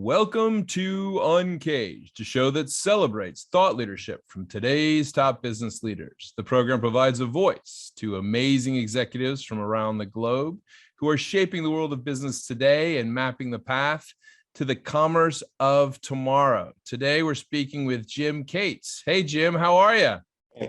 Welcome to UNCAGED, a show that celebrates thought leadership from today's top business leaders. The program provides a voice to amazing executives from around the globe who are shaping the world of business today and mapping the path to the commerce of tomorrow. Today, we're speaking with Jim Kaitz. Hey, Jim, how are you?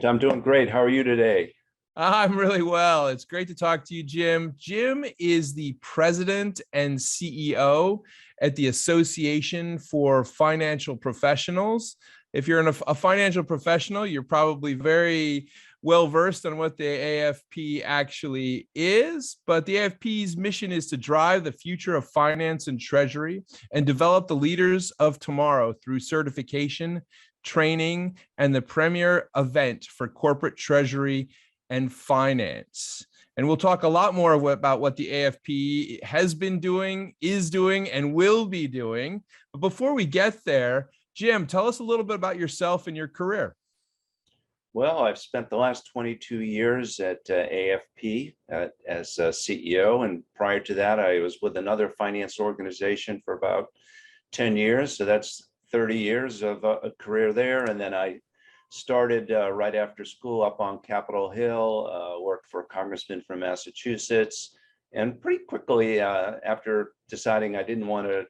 I'm doing great. How are you today? I'm really well. It's great to talk to you, Jim. Jim is the president and CEO at the Association for Financial Professionals. If you're a financial professional, you're probably very well versed on what the AFP actually is, but the AFP's mission is to drive the future of finance and treasury and develop the leaders of tomorrow through certification, training, and the premier event for corporate treasury and finance. And we'll talk a lot more about what the AFP has been doing, is doing, and will be doing. But before we get there, Jim, tell us a little bit about yourself and your career. Well, I've spent the last 22 years at AFP as a CEO. And prior to that, I was with another finance organization for about 10 years. So that's 30 years of a career there. And then I started right after school up on Capitol Hill, worked for a congressman from Massachusetts. And pretty quickly after deciding I didn't want to,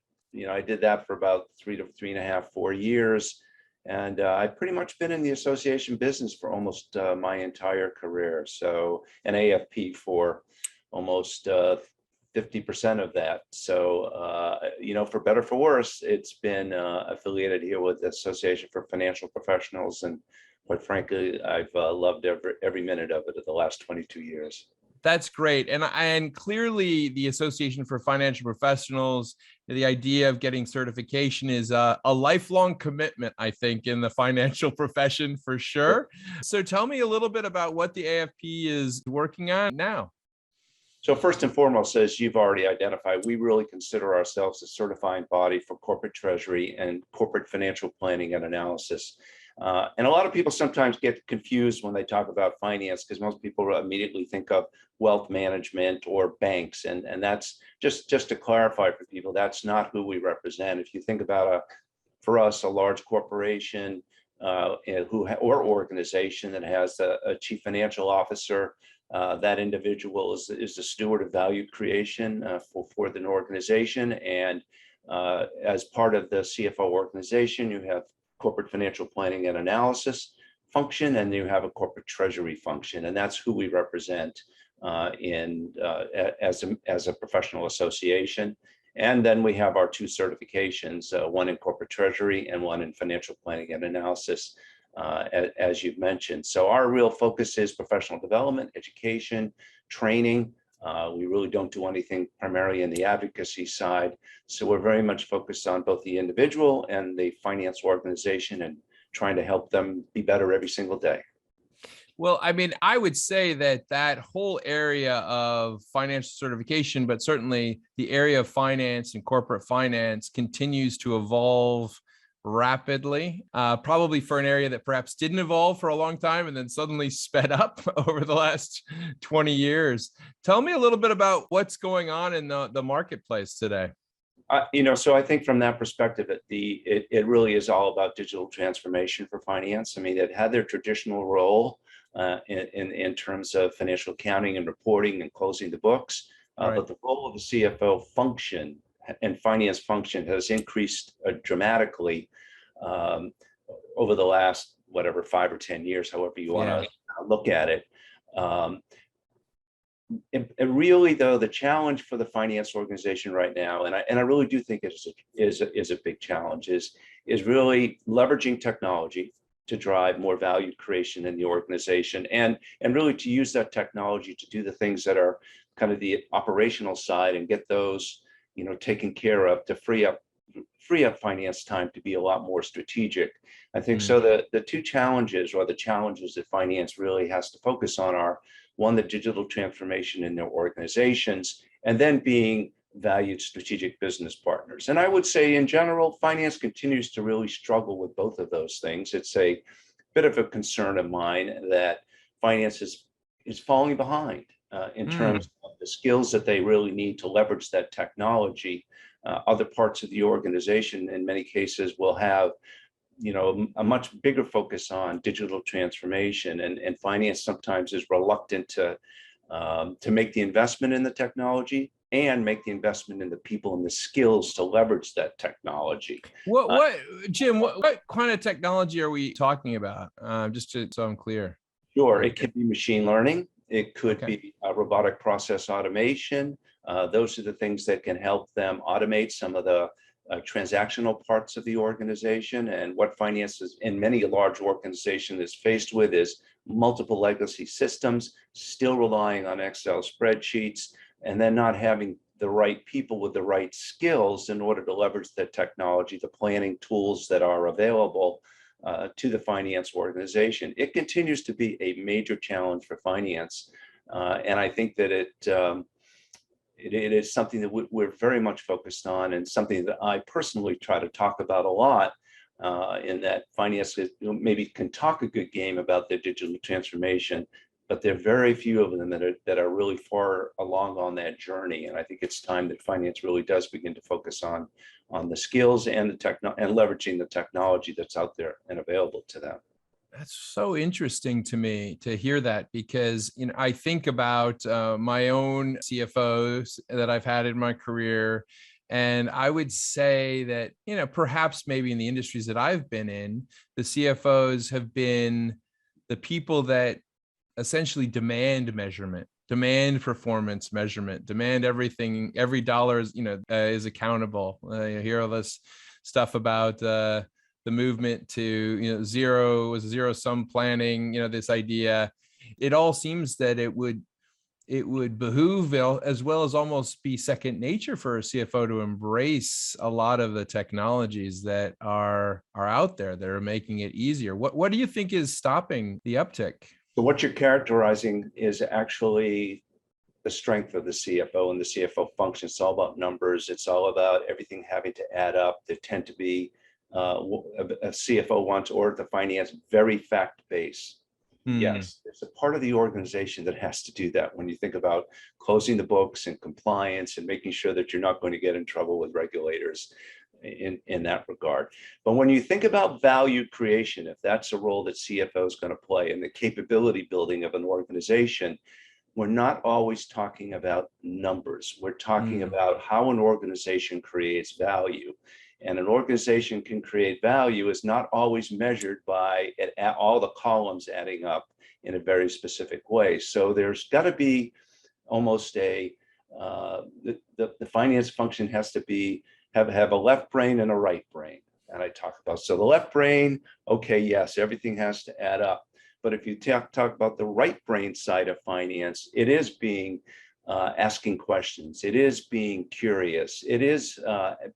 I did that for about 4 years. And I've pretty much been in the association business for almost my entire career. So an AFP for almost 50% of that. So, for better for worse, it's been affiliated here with the Association for Financial Professionals. And quite frankly, I've loved every minute of it the last 22 years. That's great. And clearly the Association for Financial Professionals, the idea of getting certification is a lifelong commitment, I think, in the financial profession for sure. So tell me a little bit about what the AFP is working on now. So first and foremost, as you've already identified, we really consider ourselves a certifying body for corporate treasury and corporate financial planning and analysis. And a lot of people sometimes get confused when they talk about finance because most people immediately think of wealth management or banks. And that's just to clarify for people, that's not who we represent. If you think about for us, a large corporation or organization that has a chief financial officer, that individual is the steward of value creation for the organization. And as part of the CFO organization, you have corporate financial planning and analysis function, and you have a corporate treasury function. And that's who we represent as a professional association. And then we have our two certifications, one in corporate treasury and one in financial planning and analysis, as you've mentioned. So our real focus is professional development, education, training. We really don't do anything primarily in the advocacy side. So we're very much focused on both the individual and the finance organization and trying to help them be better every single day. Well, I mean, I would say that whole area of financial certification, but certainly the area of finance and corporate finance continues to evolve rapidly, probably for an area that perhaps didn't evolve for a long time and then suddenly sped up over the last 20 years. Tell me a little bit about what's going on in the marketplace today. So I think from that perspective, it really is all about digital transformation for finance. I mean, it had their traditional role in terms of financial accounting and reporting and closing the books, right. But the role of the CFO function and finance function has increased dramatically over the last, 5 or 10 years, however you want to look at it. And really, though, the challenge for the finance organization right now, and I really do think it is a big challenge, is really leveraging technology to drive more value creation in the organization, and really to use that technology to do the things that are kind of the operational side and get those taken care of, to free up finance time to be a lot more strategic. I think so. The two challenges, or the challenges that finance really has to focus on, are one, the digital transformation in their organizations, and then being valued strategic business partners. And I would say in general, finance continues to really struggle with both of those things. It's a bit of a concern of mine that finance is falling behind in terms of the skills that they really need to leverage that technology Other parts of the organization, in many cases, will have a much bigger focus on digital transformation, and finance sometimes is reluctant to make the investment in the technology and make the investment in the people and the skills to leverage that technology. Jim, what kind of technology are we talking about? So I'm clear. Sure, it could be machine learning. It could Okay. be robotic process automation. Those are the things that can help them automate some of the transactional parts of the organization. And what finance is in many large organizations is faced with is multiple legacy systems, still relying on Excel spreadsheets, and then not having the right people with the right skills in order to leverage the technology, the planning tools that are available to the finance organization. It continues to be a major challenge for finance. And I think that it is something that we're very much focused on, and something that I personally try to talk about a lot, in that finance maybe can talk a good game about their digital transformation, but there are very few of them that are really far along on that journey. And I think it's time that finance really does begin to focus on the skills and and leveraging the technology that's out there and available to them. That's so interesting to me to hear that, because I think about my own CFOs that I've had in my career, and I would say that perhaps maybe in the industries that I've been in, the CFOs have been the people that essentially demand measurement, demand performance measurement, demand everything. Every dollar is accountable. You hear all this stuff about the movement to zero sum planning. This idea. It all seems that it would behoove, as well as almost be second nature, for a CFO to embrace a lot of the technologies that are out there that are making it easier. What do you think is stopping the uptick? So what you're characterizing is actually the strength of the CFO and the CFO function. It's all about numbers. It's all about everything having to add up. There tend to be a CFO wants, or the finance, very fact-based. Yes, it's a part of the organization that has to do that. When you think about closing the books and compliance and making sure that you're not going to get in trouble with regulators in that regard. But when you think about value creation, if that's a role that CFO is going to play in the capability building of an organization, we're not always talking about numbers. We're talking about how an organization creates value. And an organization can create value is not always measured by all the columns adding up in a very specific way. So there's got to be almost the finance function has to have a left brain and a right brain. And I talk about, so the left brain, okay, yes, everything has to add up. But if you talk about the right brain side of finance, it is being asking questions. It is being curious. It is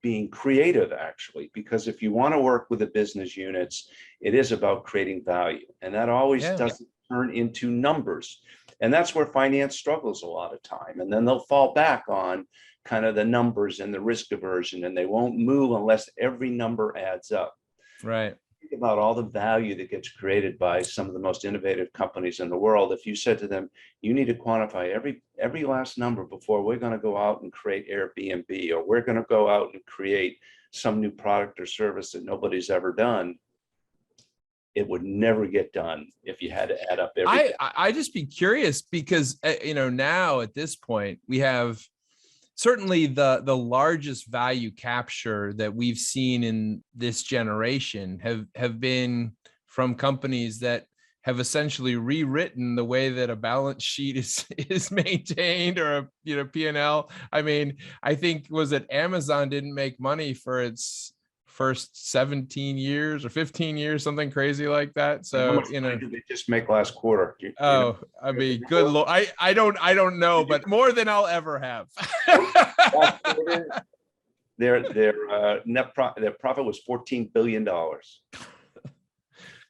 being creative, actually, because if you want to work with the business units, it is about creating value. And that always doesn't turn into numbers. And that's where finance struggles a lot of time. And then they'll fall back on kind of the numbers and the risk aversion, and they won't move unless every number adds up. Right. Think about all the value that gets created by some of the most innovative companies in the world. If you said to them, you need to quantify every last number before we're going to go out and create Airbnb, or we're going to go out and create some new product or service that nobody's ever done, it would never get done if you had to add up everything. I just be curious, because now at this point we have certainly the largest value capture that we've seen in this generation have been from companies that have essentially rewritten the way that a balance sheet is maintained, or a P&L. I mean, I think was it Amazon didn't make money for its first 17 years or 15 years, something crazy like that. So how much money did they just make last quarter? I mean, good Lord, I don't know, but more than I'll ever have. Last quarter, their profit was $14 billion.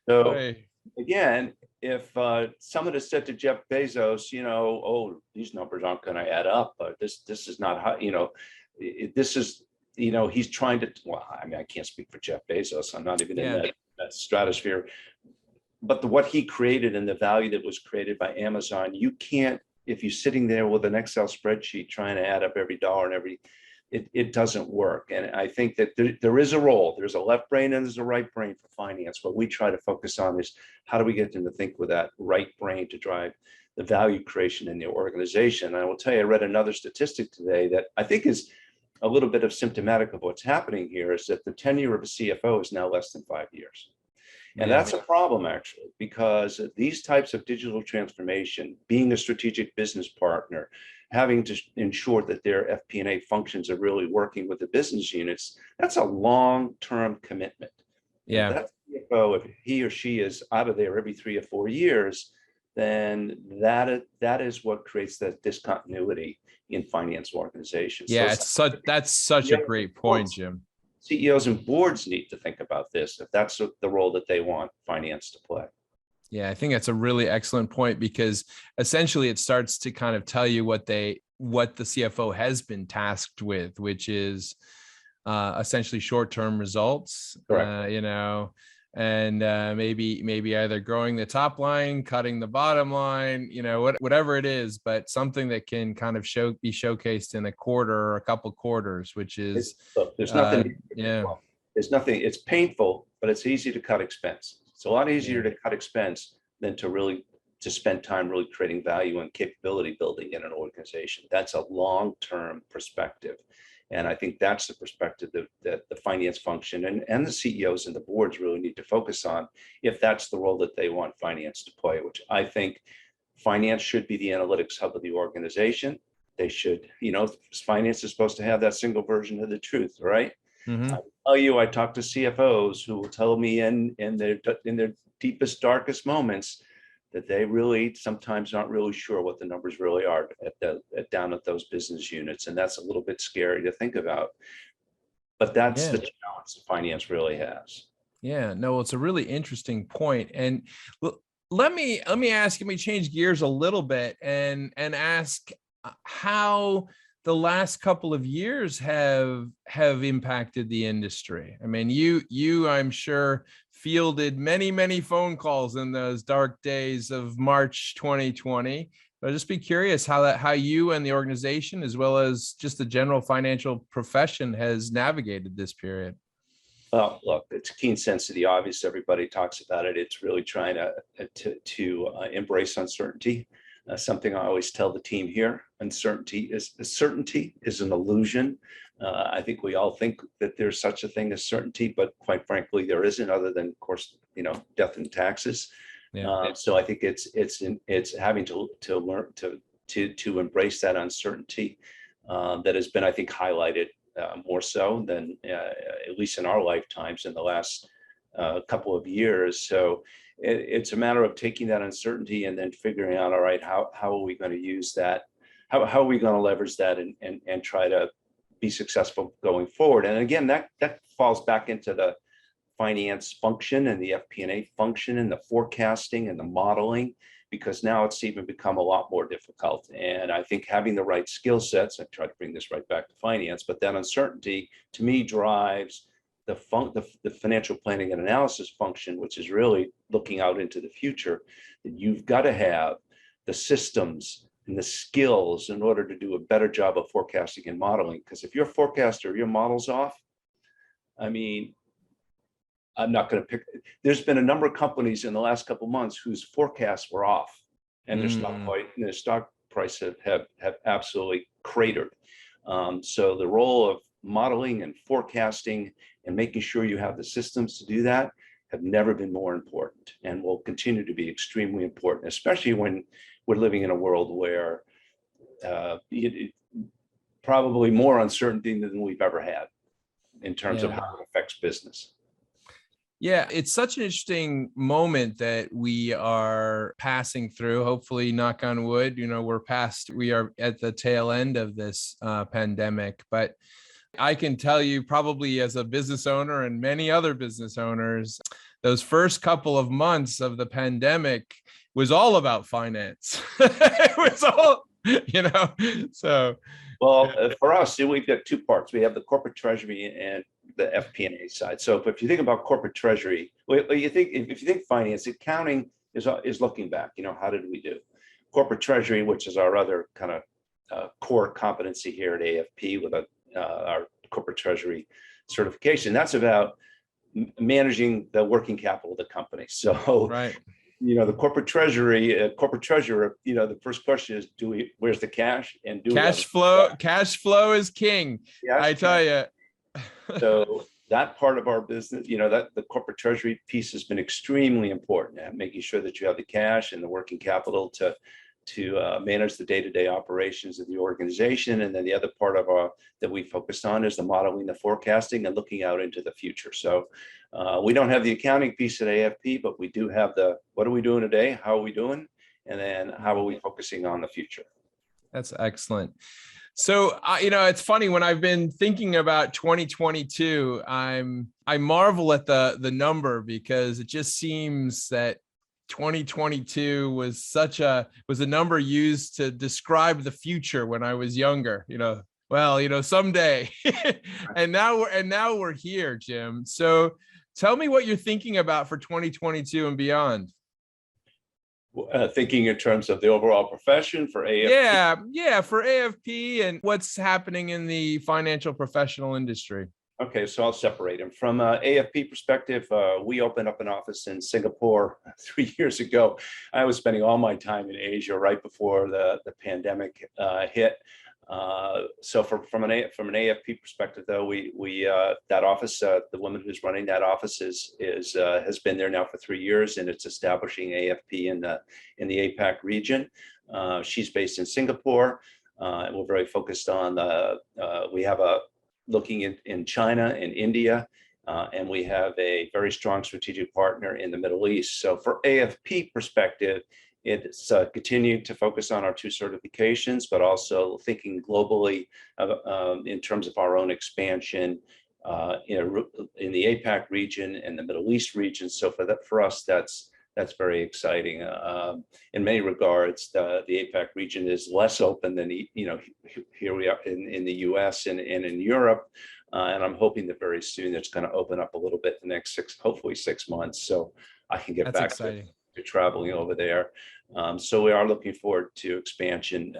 So again, if someone had said to Jeff Bezos, oh, these numbers aren't going to add up, but this is not how, this is, he's trying to, well, I mean, I can't speak for Jeff Bezos. I'm not even in that stratosphere. But what he created and the value that was created by Amazon, you can't, if you're sitting there with an Excel spreadsheet trying to add up every dollar and it doesn't work. And I think that there is a role. There's a left brain and there's a right brain for finance. What we try to focus on is how do we get them to think with that right brain to drive the value creation in the organization. And I will tell you, I read another statistic today that I think is a little bit of symptomatic of what's happening here, is that the tenure of a CFO is now less than 5 years. And that's a problem, actually, because these types of digital transformation, being a strategic business partner, having to ensure that their FP&A functions are really working with the business units, that's a long-term commitment. Yeah. If that CFO, if he or she is out of there every 3 or 4 years, then that is what creates that discontinuity in finance organizations. Yeah, So that's such a great point, Jim. CEOs and boards need to think about this, if that's the role that they want finance to play. Yeah, I think that's a really excellent point, because essentially it starts to kind of tell you what the CFO has been tasked with, which is essentially short-term results. Correct. And maybe either growing the top line, cutting the bottom line, whatever it is, but something that can kind of be showcased in a quarter or a couple quarters, which is there's nothing. Yeah. Well, there's nothing. It's painful, but it's easy to cut expense. It's a lot easier to cut expense than to spend time really creating value and capability building in an organization. That's a long-term perspective. And I think that's the perspective that the finance function and the CEOs and the boards really need to focus on, if that's the role that they want finance to play, which I think finance should be the analytics hub of the organization. They should, finance is supposed to have that single version of the truth, right? Mm-hmm. I tell you, I talk to CFOs who will tell me in their deepest, darkest moments that they really sometimes aren't really sure what the numbers really are down at those business units. And that's a little bit scary to think about. But that's the challenge that finance really has. Yeah, no, it's a really interesting point. And let me change gears a little bit and ask how the last couple of years have impacted the industry. I mean, you I'm sure fielded many phone calls in those dark days of March 2020. But I'd just be curious how you and the organization, as well as just the general financial profession, has navigated this period. Well, look, it's a keen sense of the obvious. Everybody talks about it. It's really trying to embrace uncertainty. Something I always tell the team here: certainty is an illusion. I think we all think that there's such a thing as certainty, but quite frankly, there isn't, other than, of course, death and taxes. Yeah. So I think it's having to learn to embrace that uncertainty that has been, I think, highlighted more so than at least in our lifetimes in the last couple of years. So it's a matter of taking that uncertainty and then figuring out, all right, how are we going to use that? How are we going to leverage that and try to be successful going forward? And again, that falls back into the finance function and the FP&A function and the forecasting and the modeling, because now it's even become a lot more difficult. And I think having the right skill sets, I try to bring this right back to finance, but that uncertainty to me drives the financial planning and analysis function, which is really looking out into the future. That you've got to have the systems and the skills in order to do a better job of forecasting and modeling. Because if your forecaster, your model's off, I mean, I'm not going to pick. There's been a number of companies in the last couple of months whose forecasts were off, and their stock price have absolutely cratered. So the role of modeling and forecasting and making sure you have the systems to do that have never been more important, and will continue to be extremely important, especially when we're living in a world where probably more uncertainty than we've ever had in terms of how it affects business. Yeah, it's such an interesting moment that we are passing through. Hopefully, knock on wood, we are at the tail end of this pandemic. But I can tell you, probably as a business owner and many other business owners, those first couple of months of the pandemic was all about finance. It was all, so. Well, for us, we've got two parts. We have the corporate treasury and the FP&A side. So if you think about corporate treasury, if you think finance, accounting is looking back. How did we do? Corporate treasury, which is our other kind of core competency here at AFP, with a our corporate treasury certification. That's about managing the working capital of the company. So, right. the corporate treasurer, the first question is, where's the cash, and do we have Cash flow is king. yes, I tell you. So that part of our business, that the corporate treasury piece has been extremely important, and making sure that you have the cash and the working capital to manage the day-to-day operations of the organization. And then the other part of that we focused on is the modeling, the forecasting, and looking out into the future. So we don't have the accounting piece at AFP, but we do have what are we doing today? How are we doing? And then how are we focusing on the future? That's excellent. So, it's funny, when I've been thinking about 2022, I marvel at the number, because it just seems that 2022 was a number used to describe the future when I was younger, someday. and now we're here, Jim. So tell me what you're thinking about for 2022 and beyond. Thinking in terms of the overall profession for AFP? Yeah, for AFP and what's happening in the financial professional industry. Okay, so I'll separate them. From an AFP perspective, we opened up an office in Singapore 3 years ago. I was spending all my time in Asia right before the pandemic hit. So from an AFP perspective, though, we that office, the woman who's running that office has been there now for 3 years, and it's establishing AFP in the APAC region. She's based in Singapore, and we're very focused on we have looking in China and India, and we have a very strong strategic partner in the Middle East. So for AFP perspective, it's continued to focus on our 2 certifications, but also thinking globally in terms of our own expansion in the APAC region and the Middle East region. So for us, that's very exciting. In many regards, the APAC region is less open than here we are in the US and in Europe. And I'm hoping that very soon it's going to open up a little bit the next hopefully 6 months, so I can get back to traveling over there. So we are looking forward to expansion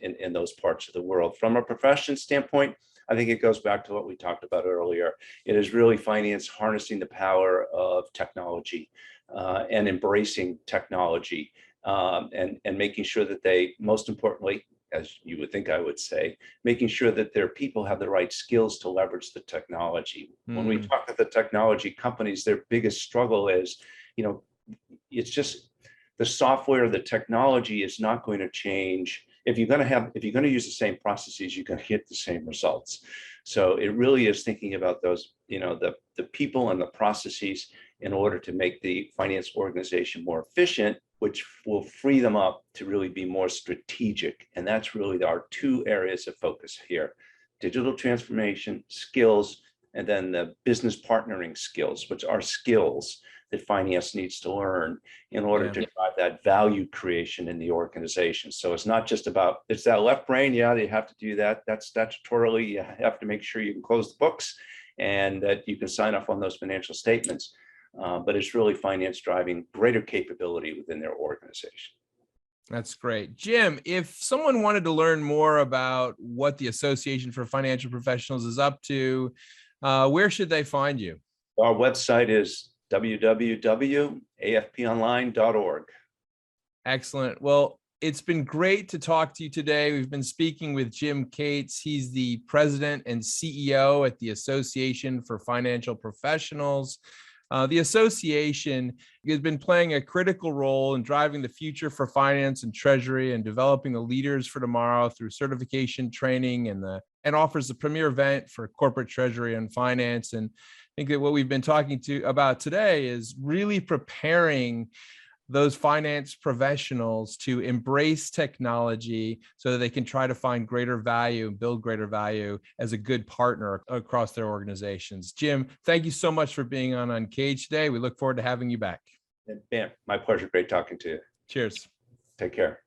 in those parts of the world. From a profession standpoint, I think it goes back to what we talked about earlier. It is really finance harnessing the power of technology and embracing technology and making sure that they, most importantly, as you would think I would say, making sure that their people have the right skills to leverage the technology. When we talk to the technology companies, their biggest struggle is, it's just the software, the technology is not going to change. If you're going to use the same processes, you're going to get the same results. So it really is thinking about those, the people and the processes in order to make the finance organization more efficient, which will free them up to really be more strategic. And that's really our 2 areas of focus here: digital transformation skills, and then the business partnering skills, which are skills that finance needs to learn in order to drive that value creation in the organization. So it's not just about, it's that left brain. Yeah, you have to do that. That's statutorily, you have to make sure you can close the books and that you can sign off on those financial statements. But it's really finance driving greater capability within their organization. That's great. Jim, if someone wanted to learn more about what the Association for Financial Professionals is up to, where should they find you? Our website is www.afponline.org. Excellent. Well, it's been great to talk to you today. We've been speaking with Jim Kaitz. He's the president and CEO at the Association for Financial Professionals. The association has been playing a critical role in driving the future for finance and treasury and developing the leaders for tomorrow through certification training and offers the premier event for corporate treasury and finance. And I think that what we've been talking about today is really preparing those finance professionals to embrace technology so that they can try to find greater value and build greater value as a good partner across their organizations. Jim, thank you so much for being on UNCAGED today. We look forward to having you back. Yeah, my pleasure. Great talking to you. Cheers. Take care.